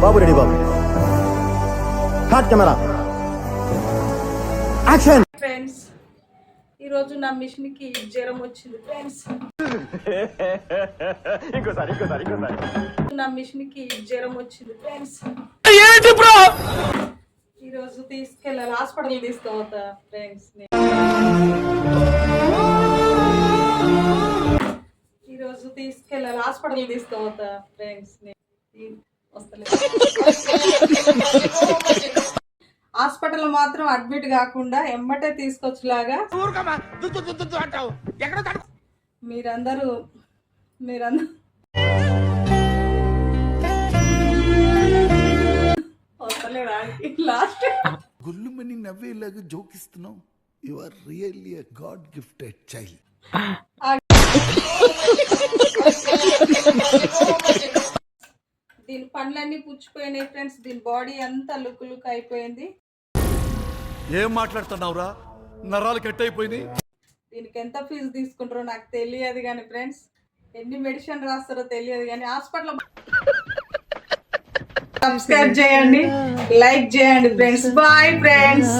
బాబు ready బాబు hot camera action. Friends, ఈ రోజు నా మిషన్ కి జ్వరం వచ్చింది ఫ్రెండ్స్. నా మిషన్ కి జ్వరం వచ్చింది ఫ్రెండ్స్. ఈ రోజు తీసుకెళ్ళాలి, హాస్పిటల్ తీసుకోవద్దా ఫ్రెండ్స్. ఈ రోజు తీసుకెళ్ళాలి, హాస్పిటల్ తీసుకోవద్దా ఫ్రెండ్స్. హాస్పిటల్ మాత్రం అడ్మిట్ కాకుండా ఎమ్మటే తీసుకొచ్చేలాగా మీరందరూ వస్తలేదా లాస్ట్ గుల్లుమని నవ్వేలాగా జోకిస్తున్నావు. You are really a god gifted child. దీని పండ్లన్నీ పుచ్చిపోయినాయి ఫ్రెండ్స్. దీని బాడీ అంతా లుక్ లుక్ అయిపోయింది. ఏం మాట్లాడుతున్నావురా, నరాలు కట్ అయిపోయినాయి. దీనికి ఎంత ఫీజు తీసుకుంటారో నాకు తెలియదు కానీ ఫ్రెండ్స్, ఎన్ని మెడిసిన్ రాస్తారో తెలియదు కానీ హాస్పిటల్ సబ్స్క్రైబ్ చేయండి, లైక్ చేయండి ఫ్రెండ్స్. Bye friends.